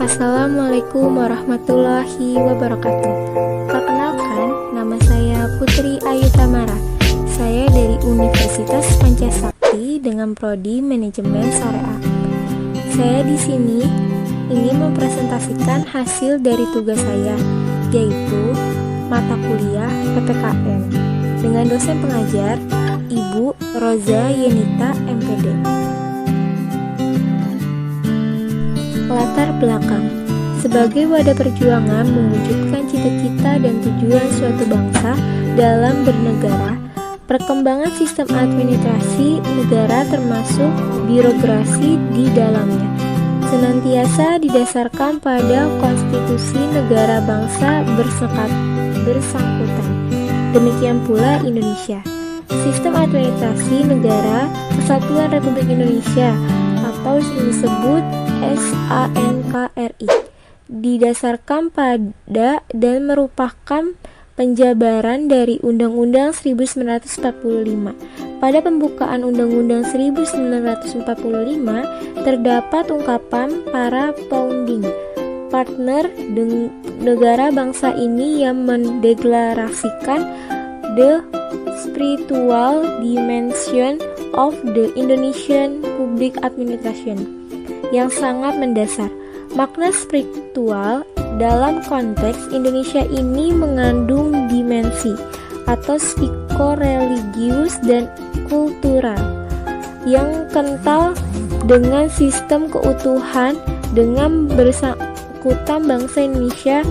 Assalamualaikum warahmatullahi wabarakatuh. Perkenalkan, nama saya Putri Ayu Tamara. Saya dari Universitas Pancasakti dengan prodi Manajemen Syariah. Saya di sini ingin mempresentasikan hasil dari tugas saya, yaitu mata kuliah PPKN dengan dosen pengajar Ibu Roza Yenita MPD. Latar belakang. Sebagai wadah perjuangan mewujudkan cita-cita dan tujuan suatu bangsa dalam bernegara, perkembangan sistem administrasi negara termasuk birokrasi di dalamnya senantiasa didasarkan pada konstitusi negara bangsa bersangkutan. Demikian pula Indonesia. Sistem administrasi negara Kesatuan Republik Indonesia atau disebut SANKRI didasarkan pada dan merupakan penjabaran dari Undang-Undang 1945. Pada pembukaan Undang-Undang 1945 terdapat ungkapan para founding partner negara bangsa ini yang mendeklarasikan the spiritual dimension of the Indonesian Public Administration yang sangat mendasar. Makna spiritual dalam konteks Indonesia ini mengandung dimensi atau psikoreligius dan kultural yang kental dengan sistem keutuhan. Dengan bersangkutan bangsa Indonesia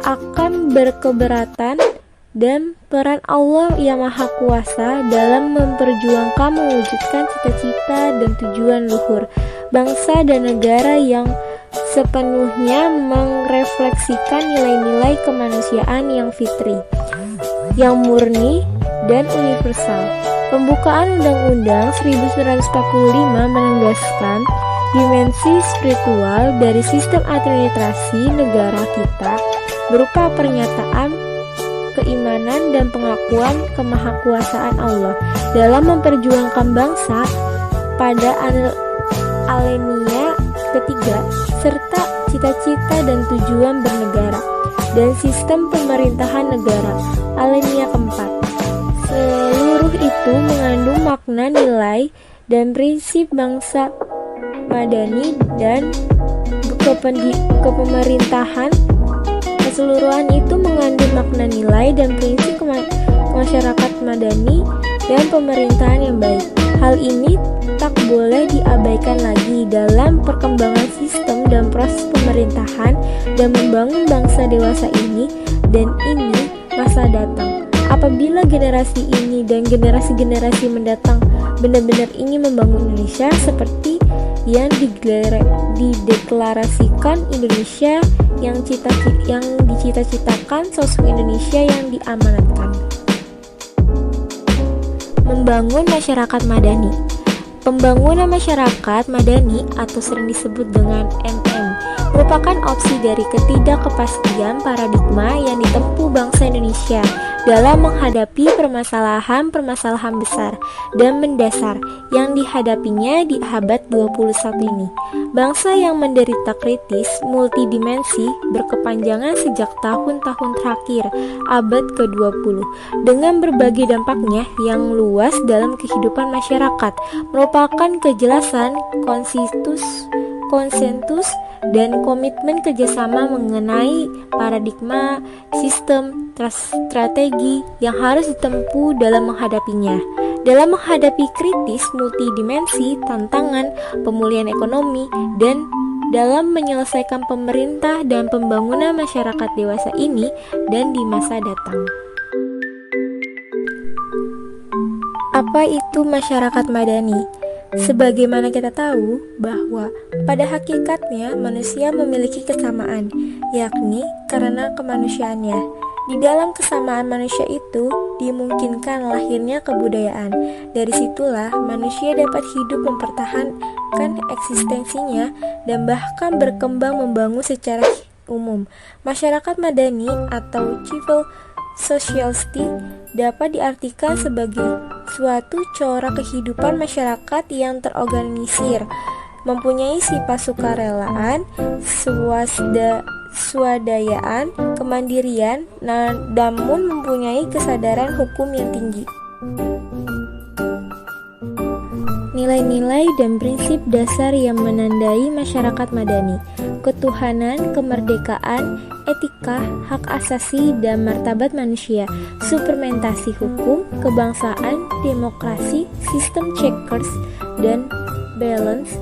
akan berkeberatan dan peran Allah yang Maha Kuasa dalam memperjuangkan mewujudkan cita-cita dan tujuan luhur bangsa dan negara yang sepenuhnya merefleksikan nilai-nilai kemanusiaan yang fitri, yang murni dan universal. Pembukaan Undang-Undang 1945 menegaskan dimensi spiritual dari sistem administrasi negara kita berupa pernyataan keimanan dan pengakuan kemahakuasaan Allah dalam memperjuangkan bangsa pada alenia ketiga, serta cita-cita dan tujuan bernegara dan sistem pemerintahan negara alenia keempat. Seluruh itu mengandung makna nilai dan prinsip bangsa madani dan kepemerintahan. Keseluruhan itu mengandung makna nilai dan prinsip masyarakat madani dan pemerintahan yang baik. Hal ini tak boleh diabaikan lagi dalam perkembangan sistem dan proses pemerintahan dan membangun bangsa dewasa ini dan masa datang. Apabila generasi ini dan generasi-generasi mendatang benar-benar ingin membangun Indonesia seperti yang dideklarasikan Indonesia yang dicita-citakan, sosok Indonesia yang diamanatkan. Membangun masyarakat madani. Pembangunan masyarakat madani atau sering disebut dengan MM merupakan opsi dari ketidakpastian paradigma yang ditempuh bangsa Indonesia dalam menghadapi permasalahan-permasalahan besar dan mendasar yang dihadapinya di abad 21 ini. Bangsa yang menderita kritis multidimensi berkepanjangan sejak tahun-tahun terakhir abad ke-20 dengan berbagai dampaknya yang luas dalam kehidupan masyarakat merupakan kejelasan konsensus dan komitmen kerjasama mengenai paradigma, sistem, strategi yang harus ditempuh dalam menghadapinya. Dalam menghadapi kritis multidimensi, tantangan, pemulihan ekonomi, dan dalam menyelesaikan pemerintah dan pembangunan masyarakat dewasa ini dan di masa datang. Apa itu masyarakat madani? Sebagaimana kita tahu bahwa pada hakikatnya manusia memiliki kesamaan, yakni karena kemanusiaannya. Di dalam kesamaan manusia itu dimungkinkan lahirnya kebudayaan. Dari situlah manusia dapat hidup mempertahankan eksistensinya dan bahkan berkembang membangun secara umum. Masyarakat madani atau civil society dapat diartikan sebagai suatu corak kehidupan masyarakat yang terorganisir mempunyai sifat sukarelaan, swadayaan, kemandirian, namun mempunyai kesadaran hukum yang tinggi. Nilai-nilai dan prinsip dasar yang menandai masyarakat madani: ketuhanan, kemerdekaan, etika, hak asasi dan martabat manusia, suplementasi hukum, kebangsaan, demokrasi, sistem checkers dan balance,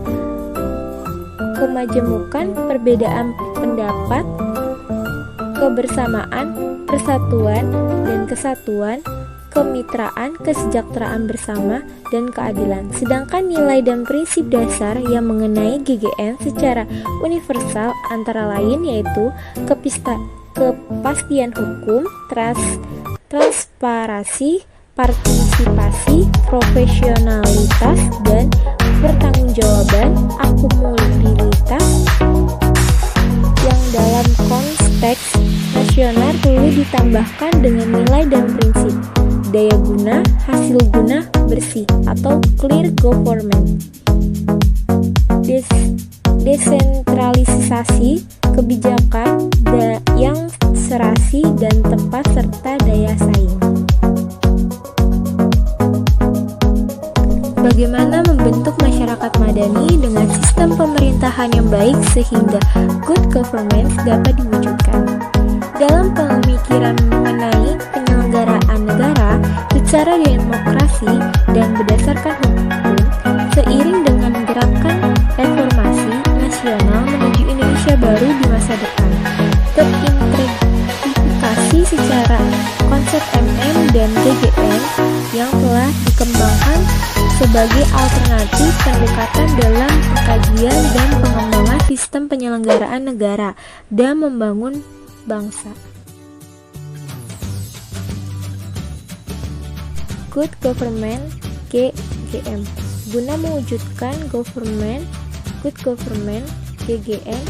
kemajemukan, perbedaan pendapat, kebersamaan, persatuan dan kesatuan, kemitraan, kesejahteraan bersama, dan keadilan. Sedangkan nilai dan prinsip dasar yang mengenai GGN secara universal antara lain yaitu kepastian hukum, transparansi, partisipasi, profesionalitas, dan pertanggungjawaban, akumulabilitas yang dalam konteks nasional perlu ditambahkan dengan nilai dan prinsip daya guna, hasil guna, bersih atau clear government, desentralisasi kebijakan yang serasi dan tepat serta daya saing. Bagaimana membentuk masyarakat madani dengan sistem pemerintahan yang baik sehingga good governance dapat diwujudkan? Dalam pemikiran mengenai penyelenggaraan negara secara demokrasi dan berdasarkan hukum, seiring dengan gerakan reformasi nasional menuju Indonesia baru di masa depan, terintegrasi secara konsep MM dan GGN yang telah dikembangkan sebagai alternatif pendekatan dalam pengkajian dan pengembangan sistem penyelenggaraan negara dan membangun bangsa. Good Government GGM guna mewujudkan good government GGN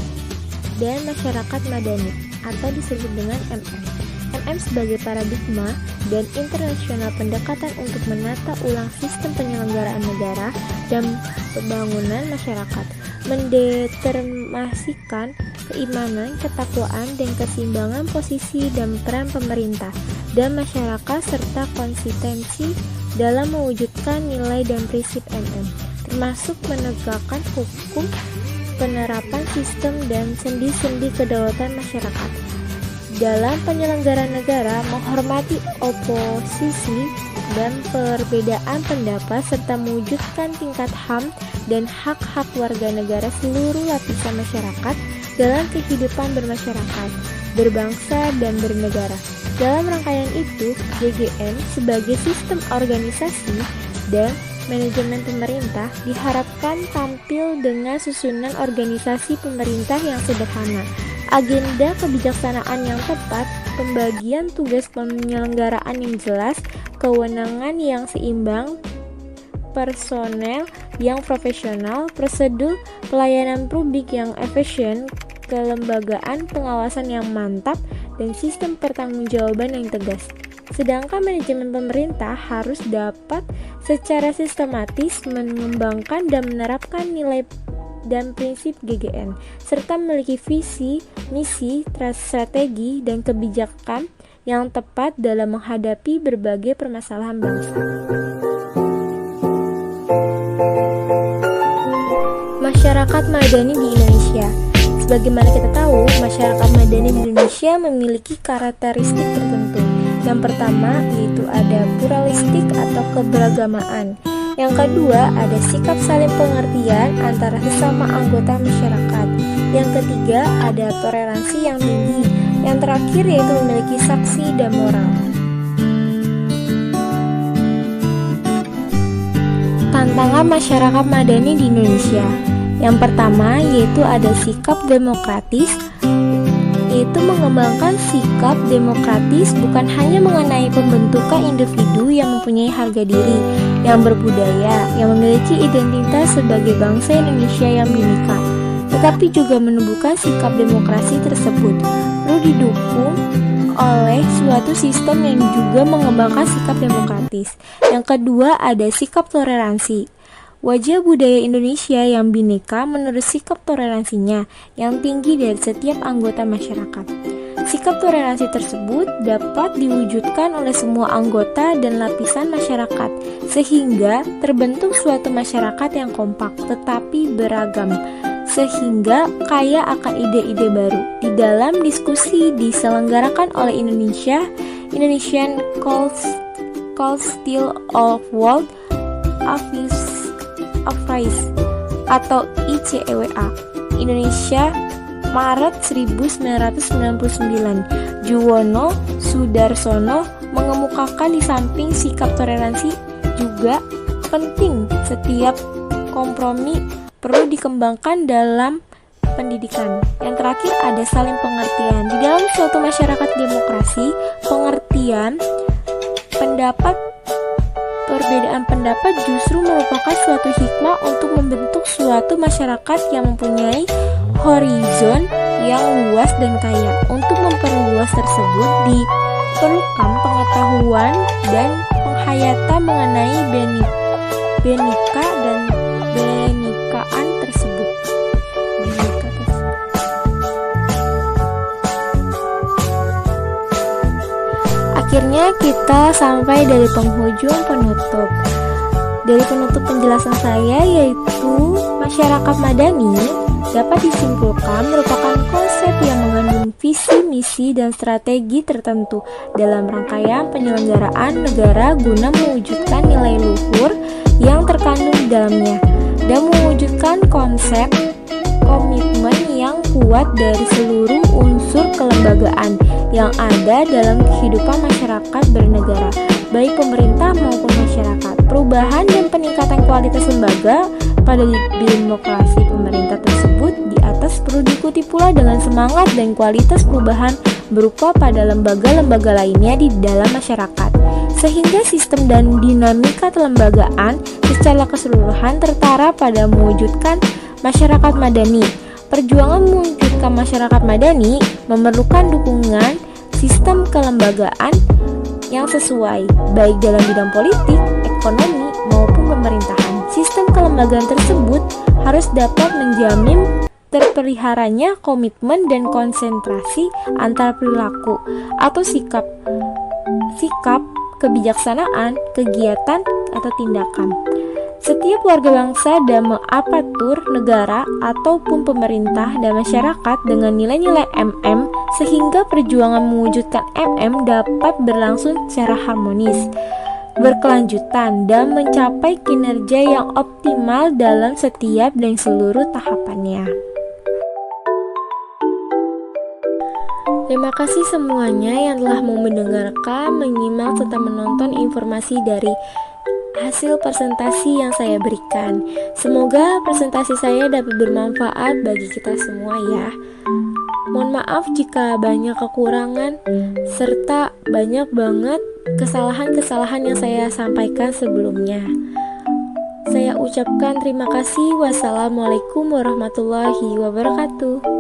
dan masyarakat madani atau disebut dengan MM. MM sebagai paradigma dan internasional pendekatan untuk menata ulang sistem penyelenggaraan negara dan pembangunan masyarakat, mendeterminasikan keimanan, ketakwaan, dan keseimbangan posisi dan peran pemerintah dan masyarakat serta konsistensi dalam mewujudkan nilai dan prinsip MM, termasuk menegakkan hukum, penerapan sistem dan sendi-sendi kedaulatan masyarakat. Dalam penyelenggaraan negara, menghormati oposisi dan perbedaan pendapat serta mewujudkan tingkat HAM dan hak-hak warga negara seluruh lapisan masyarakat dalam kehidupan bermasyarakat, berbangsa, dan bernegara. Dalam rangkaian itu, GGN sebagai sistem organisasi dan manajemen pemerintah diharapkan tampil dengan susunan organisasi pemerintah yang sederhana, agenda kebijaksanaan yang tepat, pembagian tugas penyelenggaraan yang jelas, kewenangan yang seimbang, personel yang profesional, prosedur pelayanan publik yang efisien, kelembagaan pengawasan yang mantap, dan sistem pertanggungjawaban yang tegas. Sedangkan manajemen pemerintah harus dapat secara sistematis mengembangkan dan menerapkan nilai dan prinsip GGN, serta memiliki visi, misi, strategi, dan kebijakan yang tepat dalam menghadapi berbagai permasalahan bangsa. Masyarakat madani di Indonesia. Sebagaimana kita tahu, masyarakat madani di Indonesia memiliki karakteristik tertentu. Yang pertama yaitu ada pluralistik atau keberagamaan. Yang kedua, ada sikap saling pengertian antara sesama anggota masyarakat. Yang ketiga, ada toleransi yang tinggi. Yang terakhir yaitu memiliki saksi dan moral. Tantangan masyarakat madani di Indonesia. Yang pertama yaitu ada sikap demokratis, yaitu mengembangkan sikap demokratis bukan hanya mengenai pembentukan individu yang mempunyai harga diri, yang berbudaya, yang memiliki identitas sebagai bangsa Indonesia yang bineka, tetapi juga menumbuhkan sikap demokrasi tersebut perlu didukung oleh suatu sistem yang juga mengembangkan sikap demokratis. Yang kedua ada sikap toleransi. Wajah budaya Indonesia yang bineka menurut sikap toleransinya yang tinggi dari setiap anggota masyarakat. Sikap toleransi tersebut dapat diwujudkan oleh semua anggota dan lapisan masyarakat, sehingga terbentuk suatu masyarakat yang kompak tetapi beragam, sehingga kaya akan ide-ide baru. Di dalam diskusi diselenggarakan oleh Indonesian Council of World Affairs atau ICEWA, Indonesia, Maret 1999, Juwono Sudarsono mengemukakan di samping sikap toleransi juga penting setiap kompromi perlu dikembangkan dalam pendidikan. Yang terakhir ada saling pengertian. Di dalam suatu masyarakat demokrasi, pengertian perbedaan pendapat justru merupakan suatu hikmah untuk membentuk suatu masyarakat yang mempunyai horizon yang luas dan kaya. Untuk memperluas tersebut diperlukan pengetahuan dan penghayatan mengenai benika dan benikaan tersebut. Akhirnya kita sampai dari penghujung penutup. Dari penutup penjelasan saya yaitu masyarakat madani dapat disimpulkan merupakan konsep yang mengandung visi, misi, dan strategi tertentu dalam rangkaian penyelenggaraan negara guna mewujudkan nilai luhur yang terkandung di dalamnya dan mewujudkan konsep komitmen yang kuat dari seluruh unsur kelembagaan yang ada dalam kehidupan masyarakat bernegara, baik pemerintah maupun masyarakat. Perubahan dan peningkatan kualitas lembaga pada demokrasi pemerintah tersebut di atas perlu diikuti pula dengan semangat dan kualitas perubahan berupa pada lembaga-lembaga lainnya di dalam masyarakat, sehingga sistem dan dinamika kelembagaan secara keseluruhan tertara pada mewujudkan masyarakat madani. Perjuangan mewujudkan masyarakat madani memerlukan dukungan sistem kelembagaan yang sesuai, baik dalam bidang politik, ekonomi, maupun pemerintahan. Sistem kelembagaan tersebut harus dapat menjamin terpeliharanya komitmen dan konsentrasi antar perilaku atau sikap, kebijaksanaan, kegiatan, atau tindakan. Setiap warga bangsa dan mengapatur negara ataupun pemerintah dan masyarakat dengan nilai-nilai MM sehingga perjuangan mewujudkan MM dapat berlangsung secara harmonis, berkelanjutan, dan mencapai kinerja yang optimal dalam setiap dan seluruh tahapannya. Terima kasih semuanya yang telah mau mendengarkan, menyimak, serta menonton informasi dari hasil presentasi yang saya berikan. Semoga presentasi saya dapat bermanfaat bagi kita semua ya. Mohon maaf jika banyak kekurangan serta banyak banget kesalahan-kesalahan yang saya sampaikan sebelumnya. Saya ucapkan terima kasih. Wassalamualaikum warahmatullahi wabarakatuh.